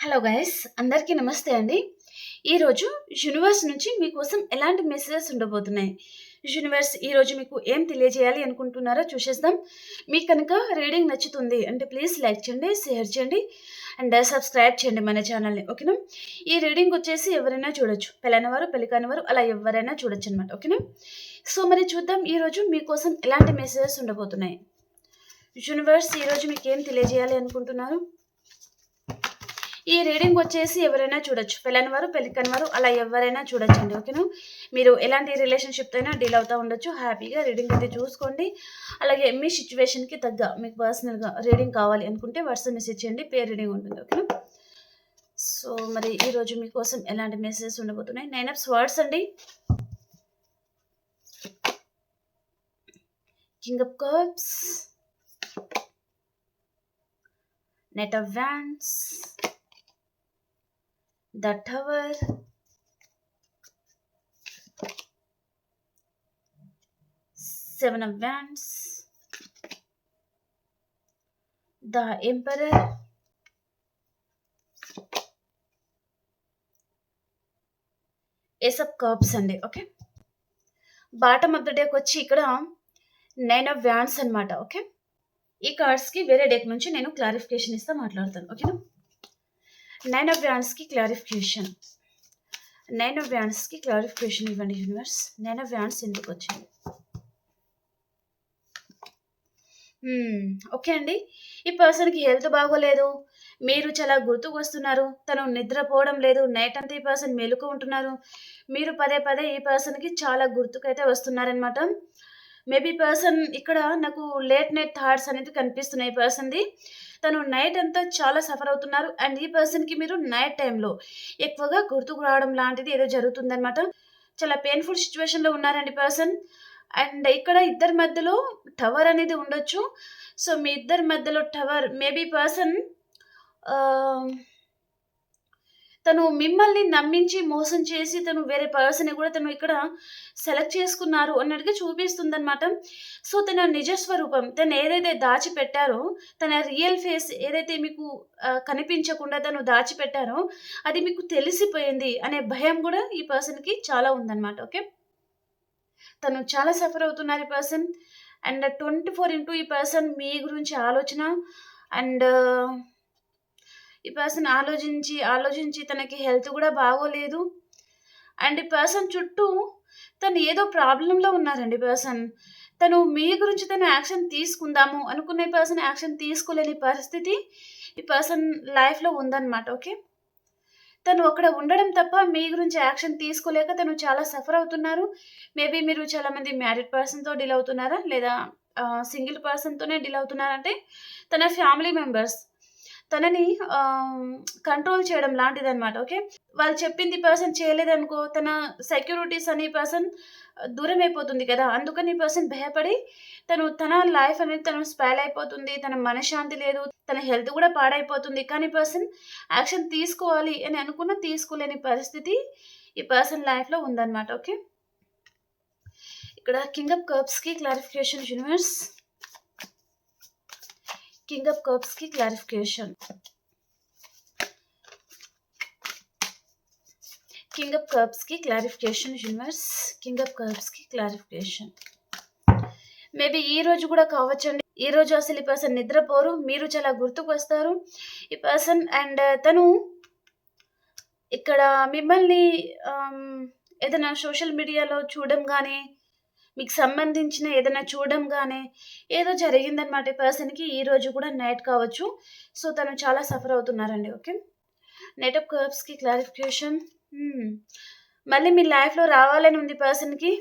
Hello guys, అందరికీ నమస్తే అండి. ఈరోజు యూనివర్స్ నుంచి మీకోసం ఎలాంటి మెసేజెస్ ఉండబోతున్నాయి, యూనివర్స్ ఈరోజు మీకు ఏం తెలియజేయాలి అనుకుంటున్నారో చూసేద్దాం. మీకు కనుక రీడింగ్ నచ్చుతుంది అంటే ప్లీజ్ లైక్ చేయండి, షేర్ చేయండి అండ్ సబ్స్క్రైబ్ చేయండి మన ఛానల్ని. ఓకేనా? ఈ రీడింగ్ వచ్చేసి ఎవరైనా చూడొచ్చు, పెళ్ళైన వారు పెళ్లి కాని వారు అలా ఎవరైనా చూడొచ్చు అనమాట. ఓకేనా? సో మరి చూద్దాం ఈరోజు మీకోసం ఎలాంటి మెసేజెస్ ఉండబోతున్నాయి. యూనివర్స్ ఈరోజు మీకు ఏం తెలియజేయాలి అనుకుంటున్నారు. ఈ రీడింగ్ వచ్చేసి ఎవరైనా చూడొచ్చు, పెళ్ళైన వారు పెళ్లి కాని వారు అలా ఎవరైనా చూడొచ్చు అండి. ఓకేనా? మీరు ఎలాంటి రిలేషన్షిప్తో అయినా డీల్ అవుతూ ఉండొచ్చు. హ్యాపీగా రీడింగ్ అయితే చూసుకోండి. అలాగే మీ సిచ్యువేషన్కి తగ్గ మీకు పర్సనల్గా రీడింగ్ కావాలి అనుకుంటే వాట్సాప్ మెసేజ్ చేయండి, పేరు రీడింగ్ ఉంటుంది. ఓకేనా? సో మరి ఈరోజు మీకోసం ఎలాంటి మెసేజెస్ ఉండబోతున్నాయి. 9 ఆఫ్ స్వర్డ్స్ అండి, king of cups, knight of wands, the tower, 7 of wands, the emperor, ace of cups అండి. ఓకే, బాటమ్ ఆఫ్ ద డేకి వచ్చి ఇక్కడ 9 of wands అనమాట. ఓకే, ఈ కార్డ్స్కి వేరే డేక్ నుంచి నేను క్లారిఫికేషన్ ఇస్తా మాట్లాడతాను. ఓకేనా? 9 of wandsకి క్లారిఫికేషన్, 9 of wandsకి క్లారిఫికేషన్ ఇవ్వండి యూనివర్స్. 9 of wands ఎందుకు వచ్చింది? ఓకే అండి, ఈ పర్సన్కి హెల్త్ బాగోలేదు, మీరు చాలా గుర్తుకు వస్తున్నారు, తను నిద్రపోవడం లేదు, నైట్ అంతా ఈ పర్సన్ మెలుకు ఉంటున్నారు, మీరు పదే పదే ఈ పర్సన్కి చాలా గుర్తుకైతే వస్తున్నారనమాట. మేబీ పర్సన్ ఇక్కడ నాకు లేట్ నైట్ థాట్స్ అనేది కనిపిస్తున్నాయి. ఈ పర్సన్ది తను నైట్ అంతా చాలా సఫర్ అవుతున్నారు అండ్ ఈ పర్సన్కి మీరు నైట్ టైంలో ఎక్కువగా గుర్తుకు రావడం లాంటిది ఏదో జరుగుతుందనమాట. చాలా పెయిన్ఫుల్ సిచ్యువేషన్లో ఉన్నారండి పర్సన్. అండ్ ఇక్కడ ఇద్దరి మధ్యలో టవర్ అనేది ఉండొచ్చు. సో మీ ఇద్దరి మధ్యలో టవర్, మేబీ పర్సన్ తను మిమ్మల్ని నమ్మించి మోసం చేసి తను వేరే పర్సన్ కూడా తను ఇక్కడ సెలెక్ట్ చేసుకున్నారు అన్నట్టుగా చూపిస్తుంది అనమాట. సో తన నిజస్వరూపం, తను ఏదైతే దాచిపెట్టారో, తన రియల్ ఫేస్ ఏదైతే మీకు కనిపించకుండా తను దాచిపెట్టారో అది మీకు తెలిసిపోయింది అనే భయం కూడా ఈ పర్సన్కి చాలా ఉందన్నమాట. ఓకే, తను చాలా సఫర్ అవుతున్నారు ఈ పర్సన్. అండ్ 24/7 ఈ పర్సన్ మీ గురించి ఆలోచన అండ్ ఈ పర్సన్ ఆలోచించి తనకి హెల్త్ కూడా బాగోలేదు. అండ్ ఈ పర్సన్ చుట్టూ తను ఏదో ప్రాబ్లంలో ఉన్నారండి పర్సన్. తను మీ గురించి తను యాక్షన్ తీసుకుందాము అనుకునే పర్సన్ యాక్షన్ తీసుకోలేని పరిస్థితి ఈ పర్సన్ లైఫ్లో ఉందన్నమాట. ఓకే, తను అక్కడ ఉండడం తప్ప మీ గురించి యాక్షన్ తీసుకోలేక తను చాలా సఫర్ అవుతున్నారు. మేబీ మీరు చాలామంది మ్యారీడ్ పర్సన్తో డీల్ అవుతున్నారా, లేదా సింగిల్ పర్సన్తోనే డీల్ అవుతున్నారంటే తన ఫ్యామిలీ మెంబర్స్ తనని కంట్రోల్ చేయడం లాంటిదనమాట. ఓకే, వాళ్ళు చెప్పింది పర్సన్ చేయలేదనుకో తన సెక్యూరిటీస్ అని పర్సన్ దూరం అయిపోతుంది కదా. అందుకని పర్సన్ భయపడి తన లైఫ్ అనేది తను స్పాయిల్ అయిపోతుంది, తన మనశ్శాంతి లేదు, తన హెల్త్ కూడా పాడైపోతుంది. కానీ పర్సన్ యాక్షన్ తీసుకోవాలి అని అనుకున్న తీసుకోలేని పరిస్థితి ఈ పర్సన్ లైఫ్లో ఉందన్నమాట. ఓకే, ఇక్కడ కింగ్ ఆఫ్ కప్స్కి క్లారిఫికేషన్ యూనివర్స్, కింగ్ ఆఫ్ కప్స్కి క్లారిఫికేషన్, కింగ్ ఆఫ్ కప్స్కి క్లారిఫికేషన్ యూనివర్స్, కింగ్ ఆఫ్ కప్స్కి క్లారిఫికేషన్. మేబీ ఈ రోజు కూడా కావచ్చండి. ఈ రోజు అసలు ఈ పర్సన్ నిద్రపోరు, మీరు చాలా గుర్తుకు వస్తారు ఈ పర్సన్. అండ్ తను ఇక్కడ మిమ్మల్ని ఏదైనా సోషల్ మీడియాలో చూడడం కానీ, మీకు సంబంధించిన ఏదైనా చూడడం కానీ ఏదో జరిగిందనమాట ఈ పర్సన్కి. ఈ రోజు కూడా నైట్ కావచ్చు. సో తను చాలా సఫర్ అవుతున్నారండి. ఓకే, నైట్ ఆఫ్ కప్స్కి క్లారిఫికేషన్. మళ్ళీ మీ లైఫ్లో రావాలని ఉంది పర్సన్కి.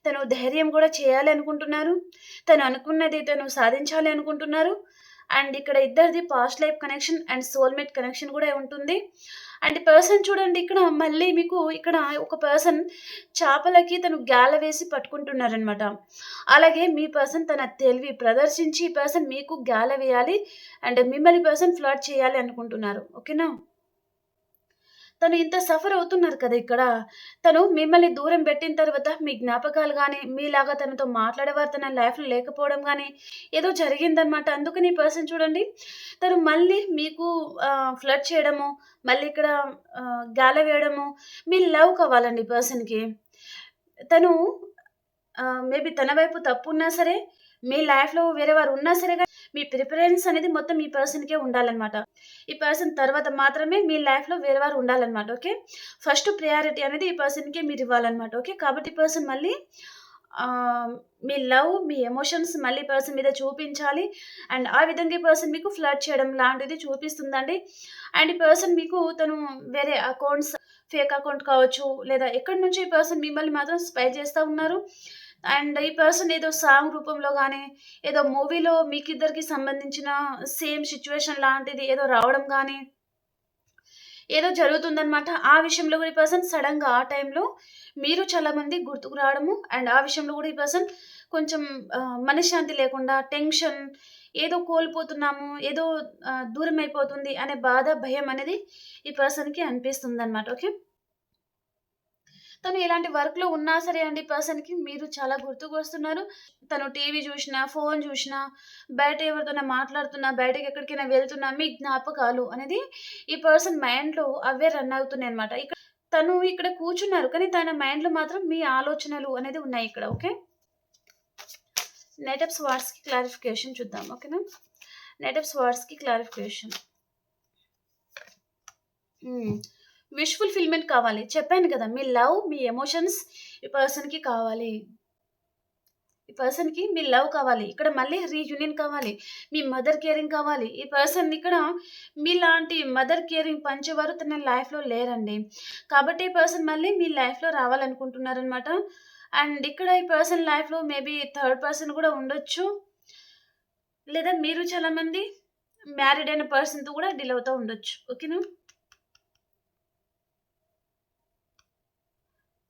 తను ధైర్యం కూడా చేయాలి అనుకుంటున్నారు, తను అనుకున్నది తను సాధించాలి అనుకుంటున్నారు. అండ్ ఇక్కడ ఇద్దరిది past life connection and soulmate connection కూడా ఉంటుంది. అండ్ పర్సన్ చూడండి, ఇక్కడ మళ్ళీ మీకు ఇక్కడ ఒక పర్సన్ చేపలకి తను గాల వేసి పట్టుకుంటున్నారనమాట. అలాగే మీ పర్సన్ తన తెలివి ప్రదర్శించి ఈ పర్సన్ మీకు గాల వేయాలి అండ్ మిమ్మల్ని పర్సన్ ఫ్లర్ట్ చేయాలి అనుకుంటున్నారు. ఓకేనా? తను ఇంత సఫర్ అవుతున్నారు కదా ఇక్కడ. తను మిమ్మల్ని దూరం పెట్టిన తర్వాత మీ జ్ఞాపకాలు గాని, మీలాగా తనతో మాట్లాడేవారు తన లైఫ్‌లో లేకపోవడం గాని, ఏదో జరిగిందనమాట. అందుకని ఈ పర్సన్ చూడండి, తను మళ్ళీ మీకు ఫ్లర్ట్ చేయడము, మళ్ళీ ఇక్కడ గాలి వేయడము, మీ లవ్ కావాలండి ఈ పర్సన్‌కి. తను మేబీ తన వైపు తప్పున్నా సరే, మీ లైఫ్‌లో వేరే వారు ఉన్నా సరే గాని, మీ ప్రిఫరెన్స్ అనేది మొత్తం ఈ పర్సన్‌కే ఉండాలనమాట. ఈ పర్సన్ తర్వాత మాత్రమే మీ లైఫ్‌లో వేరే వారు ఉండాలనమాట. ఓకే. ఫస్ట్ ప్రయారిటీ అనేది ఈ పర్సన్‌కే మీరివ్వాలనమాట. ఓకే. కాబట్టి ఈ పర్సన్ మళ్ళీ మీ లవ్, మీ ఎమోషన్స్ మళ్ళీ పర్సన్ మీద చూపించాలి. అండ్ ఆ విధంగా ఈ పర్సన్ మీకు ఫ్లర్ట్ చేయడం లాంటిది చూపిస్తుందండి. అండ్ ఈ పర్సన్ మీకు తను వేరే అకౌంట్స్, ఫేక్ అకౌంట్ కావచ్చు, లేదా ఎక్కడి నుంచో ఈ పర్సన్ మిమ్మల్ని మాత్రం స్పై చేస్తా ఉన్నారు. అండ్ ఈ పర్సన్ ఏదో సాంగ్ రూపంలో గానీ, ఏదో మూవీలో మీకిద్దరికి సంబంధించిన సేమ్ సిట్యుయేషన్ లాంటిది ఏదో రావడం గానీ, ఏదో జరుగుతుందనమాట. ఆ విషయంలో గూడా ఈ పర్సన్ సడెన్‌గా ఆ టైంలో మీరు చాలా మంది గుర్తుకు రావడము, అండ్ ఆ విషయంలో గూడా ఈ పర్సన్ కొంచెం మనశ్శాంతి లేకుండా, టెన్షన్, ఏదో కోల్పోతున్నాము, ఏదో దూరమైపోతుంది అనే బాధ, భయం అనేది ఈ పర్సన్‌కి అనిపిస్తుందనమాట. ఓకే. తను ఎలాంటి వర్క్‌లో ఉన్నా సరే అండి పర్సన్‌కి మీరు చాలా గుర్తుకొస్తున్నారు. తను టీవీ జూషినా, ఫోను జూషినా, బయట ఎవరితోనా మాట్లాడుతున్నా, బయటకెక్కడికైనా వెళ్తున్నా, మీ జ్ఞాపకాలు అనేది ఈ పర్సన్ మైండ్‌లో అవే రన్ అవుతున్నాయన్నమాట. తను ఇక్కడ కూర్చున్నారు. కానీ తన మైండ్‌లో మాత్రం మీ ఆలోచనలు అనేది ఉన్నాయి ఇక్కడ. ఓకే. నైట్ ఆఫ్ స్వార్డ్స్‌కి క్లారిఫికేషన్ చూద్దాం. ఓకేనా. నైట్ ఆఫ్ స్వార్డ్స్‌కి క్లారిఫికేషన్. విష్ ఫుల్‌ఫిల్‌మెంట్ కావాలి. చెప్పాను కదా! మీ లవ్, మీ ఎమోషన్స్ ఈ పర్సన్‌కి కావాలి. ఈ పర్సన్‌కి మీ లవ్ కావాలి. ఇక్కడ మళ్ళీ రీయూనియన్ కావాలి. మీ మదర్ కేరింగ్ కావాలి. ఈ పర్సన్ ఇక్కడ మీలాంటి మదర్ కేరింగ్ పంచేవారు తన లైఫ్‌లో లేరండి. కాబట్టి ఈ పర్సన్ మళ్ళీ మీ లైఫ్‌లో రావాలనుకుంటున్నారనమాట. అండ్ ఇక్కడ ఈ పర్సన్ లైఫ్‌లో మేబీ థర్డ్ పర్సన్ కూడా ఉండొచ్చు. లేదా మీరు చాలా మంది మ్యారీడ్ అయిన పర్సన్‌తో కూడా డీల్ అవుతా ఉండొచ్చు. ఓకేనా.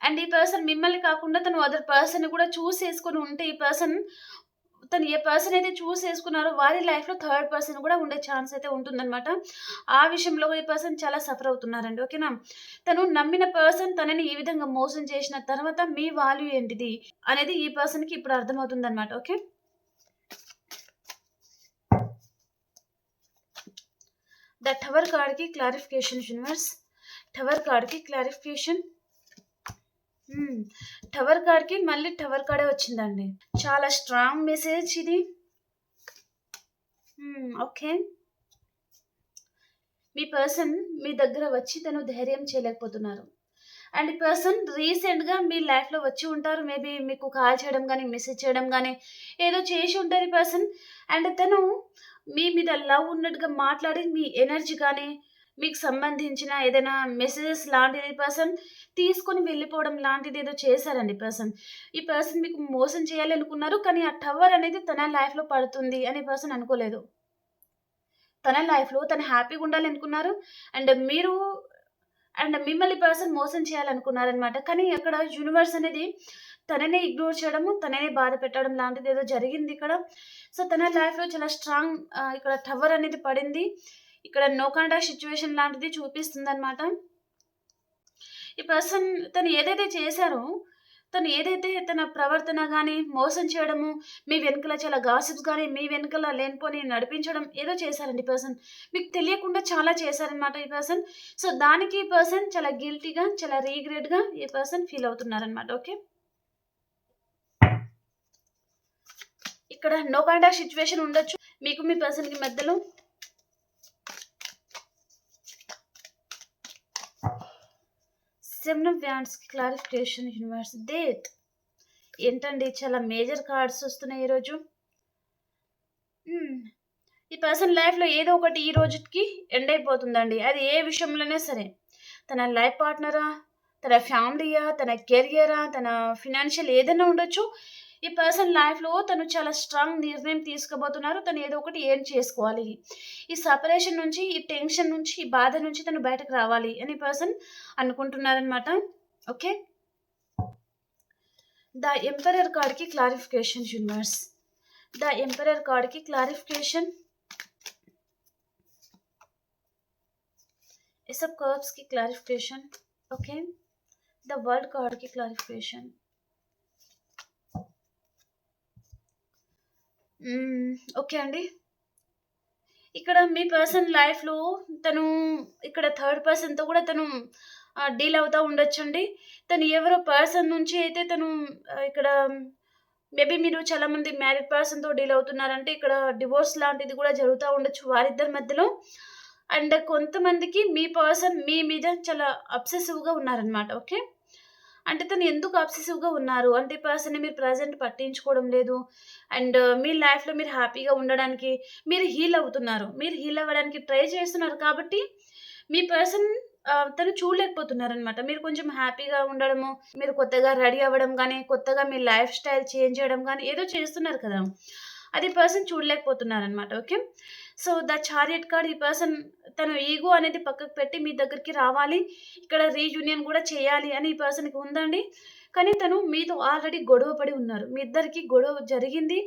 అండ్ ఈ పర్సన్ మిమ్మల్ని కాకుండా తను అదర్ పర్సన్‌ని కూడా చూజ్ చేసుకొని ఉంటే ఈ పర్సన్ తను ఏ పర్సన్ అయితే చూజ్ చేసుకున్నారో వారి లైఫ్‌లో థర్డ్ పర్సన్ కూడా ఉండే ఛాన్స్ అయితే ఉంటుందన్నమాట. ఆ విషయంలో కూడా ఈ పర్సన్ చాలా సఫర్ అవుతున్నారండి. ఓకేనా. తను నమ్మిన పర్సన్ తనని ఈ విధంగా మోసం చేసిన తర్వాత మీ వాల్యూ ఏంటిది అనేది ఈ పర్సన్‌కి ఇప్పుడు అర్థమవుతుందన్నమాట. ఓకే. ద టవర్ కార్డ్‌కి క్లారిఫికేషన్ యూనివర్స్. టవర్ కార్డ్‌కి క్లారిఫికేషన్. టవర్ కార్డ్‌కి మళ్ళీ టవర్ కార్డే వచ్చిందండి. చాలా స్ట్రాంగ్ మెసేజ్ ఇది. ఓకే. మీ పర్సన్ మీ దగ్గర వచ్చి తను ధైర్యం చేయలేకపోతున్నారు. అండ్ ఈ పర్సన్ రీసెంట్‌గా మీ లైఫ్‌లో వచ్చి ఉంటారు. మేబీ మీకు కాల్ చేయడం గానీ, మెసేజ్ చేయడం గానీ, ఏదో చేసి ఉంటారు ఈ పర్సన్. అండ్ తను మీ మీద లవ్ ఉన్నట్టుగా మాట్లాడి మీ ఎనర్జీ గానీ, మీకు సంబంధించిన ఏదైనా మెసేజెస్ లాంటిది ఈ పర్సన్ తీసుకొని వెళ్ళిపోవడం లాంటిది ఏదో చేశారండి ఈ పర్సన్. ఈ పర్సన్ మీకు మోసం చేయాలి అనుకున్నారు. కానీ ఆ టవర్ అనేది తన లైఫ్‌లో పడుతుంది అని ఈ పర్సన్ అనుకోలేదు. తన లైఫ్‌లో తను హ్యాపీగా ఉండాలనుకున్నారు. అండ్ మీరు అండ్ మిమ్మల్ని పర్సన్ మోసం చేయాలనుకున్నారనమాట. కానీ అక్కడ యూనివర్స్ అనేది తననే ఇగ్నోర్ చేయడము, తననే బాధ పెట్టడం లాంటిదేదో జరిగిందిక్కడ. సో, తన లైఫ్‌లో చాలా స్ట్రాంగ్ ఇక్కడ టవర్ అనేది పడింది. ఇక్కడ నో కాంటాక్ట్ సిట్యుయేషన్ లాంటిది చూపిస్తుందనమాట. ఈ పర్సన్ తను ఏదైతే చేశారో, తను ఏదైతే తన ప్రవర్తన గాని, మోసం చేయడము, మీ వెనకాల చాలా గాసిప్స్ గాని, మీ వెనకాల లేనిపోని నడిపించడం ఏదో చేశారండి ఈ పర్సన్. మీకు తెలియకుండా చాలా చేశారనమాట ఈ పర్సన్. సో, దానికి ఈ పర్సన్ చాలా గిల్టీగా, చాలా రిగ్రెట్‌గా ఈ పర్సన్ ఫీల్ అవుతున్నారనమాట. ఓకే. ఇక్కడ నో కాంటాక్ట్ సిట్యుయేషన్ ఉండొచ్చు. మీకు మీ పర్సన్‌కి మధ్యలో. సెవెన్ ఆఫ్ వ్యాండ్స్‌కి క్లారిఫికేషన్ యూనివర్స్. డెత్. ఏంటండి చాలా మేజర్ కార్డ్స్ వస్తున్నాయి ఈరోజు. ఈ పర్సన్ లైఫ్‌లో ఏదో ఒకటి ఈ రోజుకి ఎండ్ అయిపోతుందండి. అది ఏ విషయంలోనే సరే. తన లైఫ్ పార్ట్నరా, తన ఫ్యామిలీయా, తన కెరియరా, తన ఫినాన్షియల్ ఏదైనా ఉండొచ్చు. ఈ పర్సన్ లైఫ్‌లో తను చాలా స్ట్రాంగ్ నిర్ణయం తీసుకోబోతున్నారు. తను ఏదో ఒకటి ఎర్న్ చేసుకోవాలి. ఈ సెపరేషన్ నుంచి, ఈ టెన్షన్ నుంచి, ఈ బాధ నుంచి తను బయటకు రావాలి అని పర్సన్ అనుకుంటున్నారనమాట. ఓకే. ద ఎంపరర్ కార్డ్‌కి క్లారిఫికేషన్ యూనివర్స్. ద ఎంపరర్ కార్డ్‌కి క్లారిఫికేషన్. एस ऑफ कर्व्स की clarification. Okay, the world card की क्लारिफिकेशन. ఓకే అండి. ఇక్కడ మీ పర్సన్ లైఫ్‌లో తను ఇక్కడ థర్డ్ పర్సన్‌తో కూడా తను డీల్ అవుతా ఉండొచ్చండి. తను ఎవరో పర్సన్ నుంచి అయితే తను ఇక్కడ మేబీ మీరు చాలామంది మ్యారీడ్ పర్సన్‌తో డీల్ అవుతున్నారంటే ఇక్కడ డివోర్స్ లాంటిది కూడా జరుగుతా ఉండొచ్చు వారిద్దరి మధ్యలో. అండ్ కొంతమందికి మీ పర్సన్ మీ మీద చాలా అబ్సెసివ్‌గా ఉన్నారనమాట. ఓకే. అంటే తను ఎందుకు అబ్సెసివ్‌గా ఉన్నారు అంటే పర్సన్‌ని మీరు ప్రెజెంట్ పట్టించుకోవడం లేదు. అండ్ మీ లైఫ్‌లో మీరు హ్యాపీగా ఉండడానికి మీరు హీల్ అవుతున్నారు. మీరు హీల్ అవ్వడానికి ట్రై చేస్తున్నారు కాబట్టి మీ పర్సన్ తను చూడలేకపోతున్నారనమాట. మీరు కొంచెం హ్యాపీగా ఉండడము, మీరు కొత్తగా రెడీ అవ్వడం గానీ, కొత్తగా మీ లైఫ్ స్టైల్ చేంజ్ చేయడం గానీ ఏదో చేస్తున్నారు కదా! అది పర్సన్ చూడలేకపోతున్నారనమాట. Okay. So, the chariot card ఈ పర్సన్ తన ఈగో అనేది పక్కకు పెట్టి మీ దగ్గరికి రావాలి. ఇక్కడ రీయూనియన్ గూడా చేయాలి అని ఈ పర్సన్‌కి ఉందండి. కానీ తను మీతో ఆల్రెడీ గొడవ పడి ఉన్నారు. మీ ఇద్దరికీ గొడవ జరిగింది.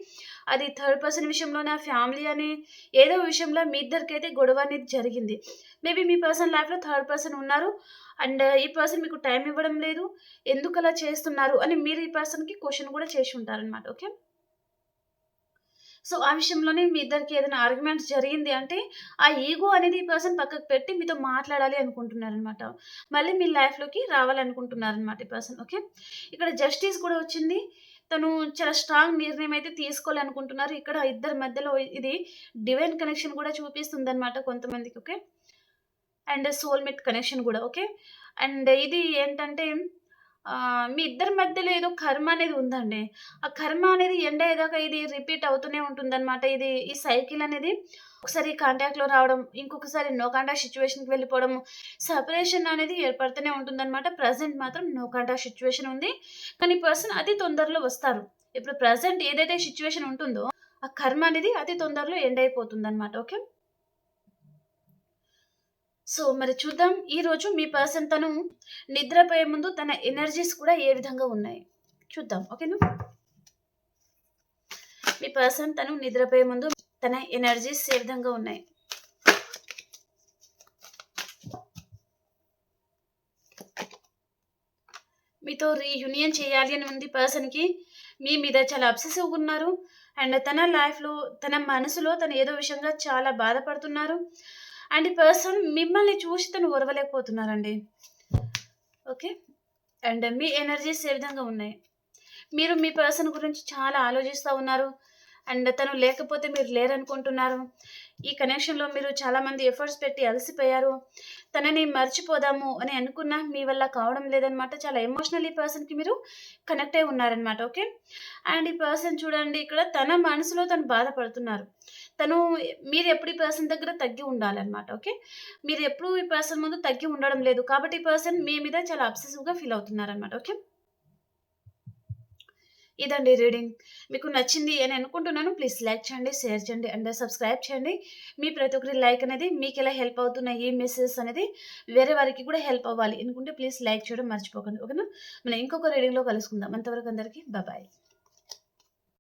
అది థర్డ్ పర్సన్ విషయంలోనా, ఫ్యామిలీ అని ఏదో విషయంలో మీ ఇద్దరికైతే గొడవ అనేది జరిగింది. మేబీ మీ పర్సన్ లైఫ్‌లో థర్డ్ పర్సన్ ఉన్నారు. అండ్ ఈ పర్సన్ మీకు టైమ్ ఇవ్వడం లేదు. ఎందుకలా చేస్తున్నారు అని మీరు ఈ పర్సన్‌కి క్వెషన్ కూడా చేసి ఉంటారనమాట. ఓకే. సో, ఆ విషయంలోనే మీ ఇద్దరికి ఏదైనా ఆర్గ్యుమెంట్స్ జరిగింది అంటే, ఆ ఈగో అనేది ఈ పర్సన్ పక్కకు పెట్టి మీతో మాట్లాడాలి అనుకుంటున్నారనమాట. మళ్ళీ మీ లైఫ్‌లోకి రావాలనుకుంటున్నారనమాట ఈ పర్సన్. ఓకే. ఇక్కడ జస్టిస్ కూడా వచ్చింది. తను చాలా స్ట్రాంగ్ నిర్ణయం అయితే తీసుకోవాలనుకుంటున్నారు. ఇక్కడ ఇద్దరి మధ్యలో ఇది డివైన్ కనెక్షన్ కూడా చూపిస్తుందనమాట కొంతమందికి. ఓకే. అండ్ సోల్‌మేట్ కనెక్షన్ గూడా. ఓకే. అండ్ ఇది ఏంటంటే మీ ఇద్దరి మధ్యలో ఏదో కర్మ అనేది ఉందండి. ఆ కర్మ అనేది ఎండ్ అయ్యేదాకా ఇది రిపీట్ అవుతూనే ఉంటుందనమాట. ఈ సైకిల్ అనేది ఒకసారి కాంటాక్ట్‌లో రావడం, ఇంకొకసారి నో కాంటాక్ట్ సిట్యుయేషన్‌కి వెళ్ళిపోవడము, సెపరేషన్ అనేది ఏర్పడుతూనే ఉంటుందనమాట. ప్రెజెంట్ మాత్రం నో కాంటాక్ట్ సిట్యుయేషన్ ఉంది. కానీ పర్సన్ అతి తొందరలో వస్తారు. ఇప్పుడు ప్రెజెంట్ ఏదైతే సిట్యుయేషన్ ఉంటుందో, ఆ కర్మ అనేది అతి తొందరలో ఎండ్ అయిపోతుందనమాట. ఓకే. సో, మరి చూద్దాం ఈరోజు మీ పర్సన్ తను నిద్రపోయే ముందు తన ఎనర్జీస్ కూడా ఏ విధంగా ఉన్నాయి చూద్దాం. ఓకేనా? మీ పర్సన్ తను నిద్రపోయే ముందు తన ఎనర్జీస్ ఏ విధంగా ఉన్నాయి? మీతో రీయూనియన్ చేయాలి అని ఉంది పర్సన్‌కి. మీ మీద చాలా అబ్సెసివ్‌గా ఉన్నారు. అండ్ తన లైఫ్‌లో, తన మనసులో తను ఏదో విషయంగా చాలా బాధపడుతున్నారు. అండ్ ఈ పర్సన్ మిమ్మల్ని చూసి తను ఓర్వలేకపోతున్నారండి. ఓకే. అండ్ మీ ఎనర్జీస్ ఏ విధంగా ఉన్నాయి? మీరు మీ పర్సన్ గురించి చాలా ఆలోచిస్తా ఉన్నారు. అండ్ తను లేకపోతే మీరు లేరనుకుంటున్నారు. ఈ కనెక్షన్‌లో మీరు చాలామంది ఎఫర్ట్స్ పెట్టి అలసిపోయారు. తనని మర్చిపోదాము అని అనుకున్నా మీ వల్ల కావడం లేదనమాట. చాలా ఎమోషనల్ ఈ పర్సన్‌కి మీరు కనెక్ట్ అయి ఉన్నారనమాట. ఓకే. అండ్ ఈ పర్సన్ చూడండి ఇక్కడ తన మనసులో తను బాధపడుతున్నారు. తను మీరెప్పుడు ఈ పర్సన్ దగ్గర తగ్గి ఉండాలనమాట. ఓకే. మీరెప్పుడూ ఈ పర్సన్ ముందు తగ్గి ఉండడం లేదు. కాబట్టి ఈ పర్సన్ మీ మీద చాలా అబ్సెసివ్‌గా ఫీల్ అవుతున్నారనమాట. ఓకే. ఇదండి రీడింగ్. మీకు నచ్చింది అని అనుకుంటున్నాను. ప్లీజ్ లైక్ చేయండి, షేర్ చేయండి అండ్ సబ్స్క్రైబ్ చేయండి. మీ ప్రతి ఒక్కరి లైక్ అనేది మీకెలా హెల్ప్ అవుతున్నాయి, ఈ మెసేజెస్ అనేది వేరే వారికి కూడా హెల్ప్ అవ్వాలి అనుకుంటే ప్లీజ్ లైక్ చేయడం మర్చిపోకండి. ఓకేనా? మనం ఇంకొక రీడింగ్‌లో కలుసుకుందాం. అంతవరకు అందరికీ బాయ్.